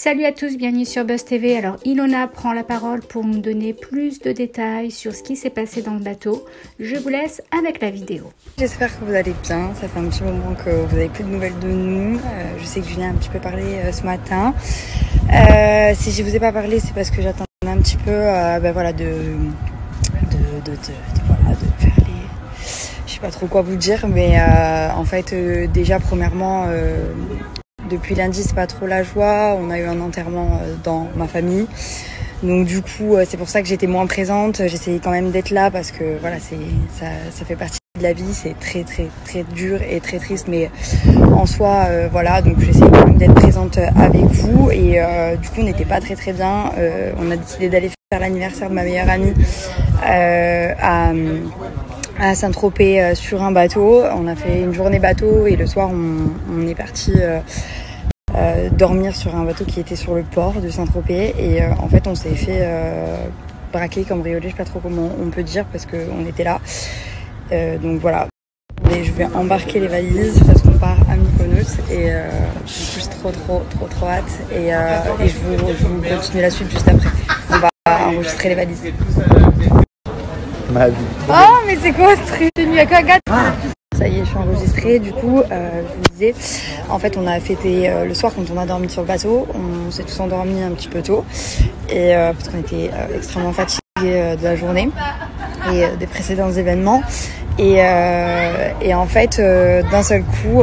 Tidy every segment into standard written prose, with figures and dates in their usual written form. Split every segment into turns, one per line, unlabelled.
Salut à tous, bienvenue sur Buzz TV. Alors Ilona prend la parole pour nous donner plus de détails sur ce qui s'est passé dans le bateau. Je vous laisse avec la vidéo.
J'espère que vous allez bien, ça fait un petit moment que vous n'avez plus de nouvelles de nous. Je sais que je viens un petit peu parler ce matin. Si je vous ai pas parlé, c'est parce que j'attendais un petit peu voilà, de faire les... Je sais pas trop quoi vous dire, mais en fait déjà premièrement... Depuis lundi, c'est pas trop la joie. On a eu un enterrement dans ma famille. Donc du coup, c'est pour ça que j'étais moins présente. J'essayais quand même d'être là parce que voilà, ça fait partie de la vie. C'est très dur et très triste. Mais en soi, voilà, donc j'essayais quand même d'être présente avec vous. Et du coup, on n'était pas très bien. On a décidé d'aller faire l'anniversaire de ma meilleure amie à Saint-Tropez sur un bateau. On a fait une journée bateau et le soir on est parti dormir sur un bateau qui était sur le port de Saint-Tropez et en fait on s'est fait braquer, cambrioler, je sais pas trop comment on peut dire parce qu'on était là. Donc voilà. Et je vais embarquer les valises parce qu'on part à Mykonos et j'ai juste trop hâte et je vous continue la suite juste après. On va enregistrer les valises.
Ma vie.
Oh mais c'est quoi ce truc de nuit à quoi gâte. Ça y est, je suis enregistrée. Du coup, je vous disais, en fait, on a fêté le soir quand on a dormi sur le bateau. On s'est tous endormis un petit peu tôt et parce qu'on était extrêmement fatigués de la journée et des précédents événements. Et en fait, d'un seul coup,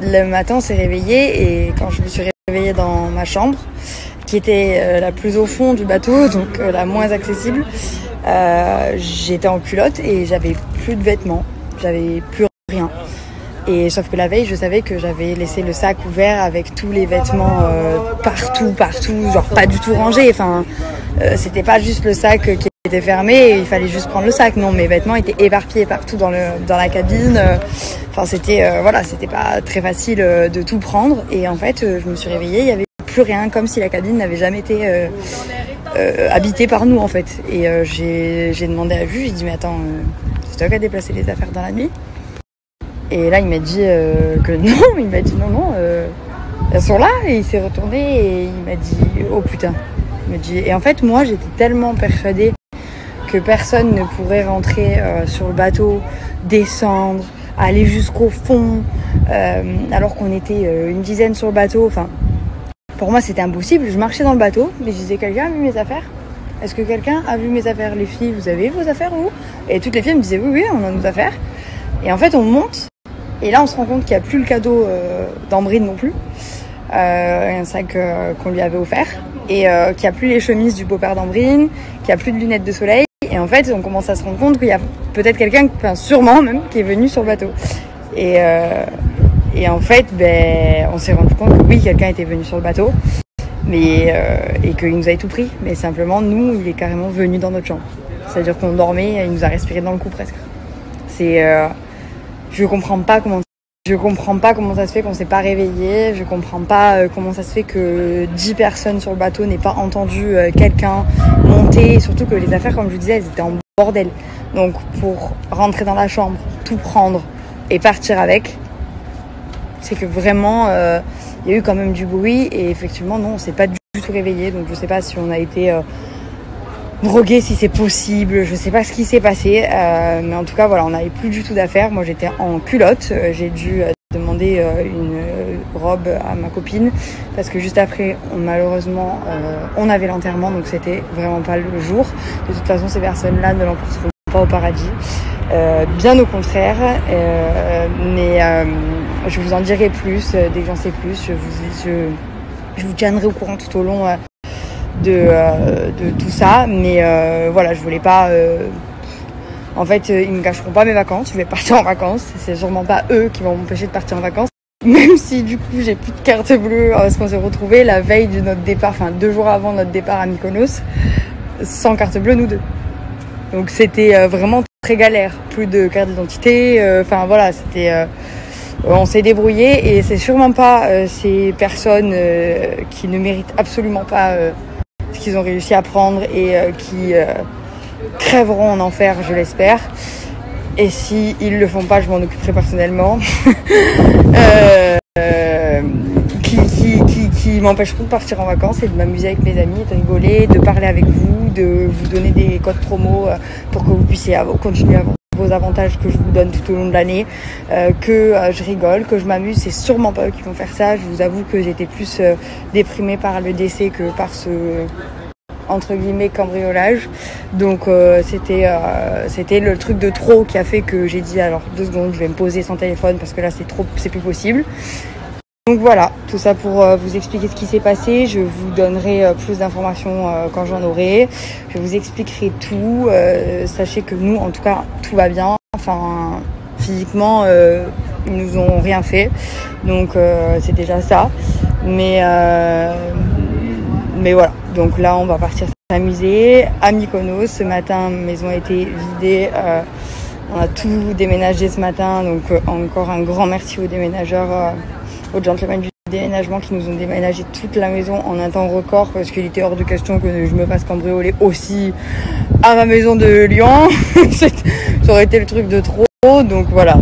le matin, on s'est réveillé et quand je me suis réveillée dans ma chambre, qui était la plus au fond du bateau, donc la moins accessible. J'étais en culotte et j'avais plus de vêtements, j'avais plus rien. Et sauf que la veille, je savais que j'avais laissé le sac ouvert avec tous les vêtements partout, genre pas du tout rangés. Enfin, c'était pas juste le sac qui était fermé et il fallait juste prendre le sac. Non, mes vêtements étaient éparpillés partout dans la cabine. Enfin, c'était voilà, c'était pas très facile de tout prendre. Et en fait, je me suis réveillée, il y avait plus rien, comme si la cabine n'avait jamais été habité par nous en fait. Et j'ai demandé à Jules, j'ai dit mais attends, c'est toi qui as déplacé les affaires dans la nuit? Et là il m'a dit que non, il m'a dit non, elles sont là. Et il s'est retourné et il m'a dit oh putain. Il m'a dit, et en fait moi j'étais tellement persuadée que personne ne pourrait rentrer sur le bateau, descendre, aller jusqu'au fond, alors qu'on était une dizaine sur le bateau. Enfin, pour moi, c'était impossible. Je marchais dans le bateau, mais je disais, quelqu'un a vu mes affaires? Est-ce que quelqu'un a vu mes affaires? Les filles, vous avez vos affaires, vous? Et toutes les filles me disaient, oui, on a nos affaires. Et en fait, on monte, et là, on se rend compte qu'il n'y a plus le cadeau d'Ambrine non plus. Un sac qu'on lui avait offert. Et qu'il n'y a plus les chemises du beau-père d'Ambrine, qu'il n'y a plus de lunettes de soleil. Et en fait, on commence à se rendre compte qu'il y a peut-être quelqu'un, enfin sûrement même, qui est venu sur le bateau. Et en fait, on s'est rendu compte que oui, quelqu'un était venu sur le bateau, mais et qu'il nous avait tout pris. Mais simplement, nous, il est carrément venu dans notre chambre. C'est-à-dire qu'on dormait et il nous a respiré dans le cou presque. Je comprends pas comment ça se fait qu'on s'est pas réveillé. Je comprends pas comment ça se fait que 10 personnes sur le bateau n'aient pas entendu quelqu'un monter. Surtout que les affaires, comme je vous disais, elles étaient en bordel. Donc pour rentrer dans la chambre, tout prendre et partir avec, c'est que vraiment il y a eu quand même du bruit et effectivement non, on s'est pas du tout réveillé. Donc je sais pas si on a été drogué, si c'est possible, je sais pas ce qui s'est passé, mais en tout cas voilà, on n'avait plus du tout d'affaires. Moi j'étais en culotte, j'ai dû demander une robe à ma copine parce que juste après malheureusement on avait l'enterrement, donc c'était vraiment pas le jour. De toute façon ces personnes là ne l'emporteront pas au paradis, bien au contraire, mais je vous en dirai plus dès que j'en sais plus. Je vous tiendrai au courant tout au long de tout ça, mais voilà, je voulais pas en fait ils me gâcheront pas mes vacances, je vais partir en vacances, c'est sûrement pas eux qui vont m'empêcher de partir en vacances, même si du coup j'ai plus de carte bleue parce qu'on s'est retrouvés la veille de notre départ, enfin 2 jours avant notre départ à Mykonos, sans carte bleue nous deux. Donc c'était vraiment très galère, plus de carte d'identité, enfin voilà, c'était on s'est débrouillé et c'est sûrement pas ces personnes qui ne méritent absolument pas ce qu'ils ont réussi à prendre et qui crèveront en enfer, je l'espère. Et si ils le font pas, je m'en occuperai personnellement. Qui qui m'empêcheront de partir en vacances et de m'amuser avec mes amis, de rigoler, de parler avec vous, de vous donner des codes promo pour que vous puissiez continuer à avoir vos avantages que je vous donne tout au long de l'année, que je rigole, que je m'amuse. C'est sûrement pas eux qui vont faire ça. Je vous avoue que j'étais plus déprimée par le décès que par ce entre guillemets cambriolage. Donc c'était le truc de trop qui a fait que j'ai dit alors 2 secondes, je vais me poser sans téléphone parce que là c'est plus possible. Donc voilà, tout ça pour vous expliquer ce qui s'est passé. Je vous donnerai plus d'informations quand j'en aurai. Je vous expliquerai tout. Sachez que nous, en tout cas, tout va bien. Enfin, physiquement, ils nous ont rien fait. Donc c'est déjà ça. Mais voilà. Donc là, on va partir s'amuser à Mykonos. Ce matin, ma maison a été vidée. On a tout déménagé ce matin. Donc encore un grand merci aux déménageurs. Aux gentlemen du déménagement qui nous ont déménagé toute la maison en un temps record parce qu'il était hors de question que je me fasse cambrioler aussi à ma maison de Lyon. Ça aurait été le truc de trop. Donc voilà,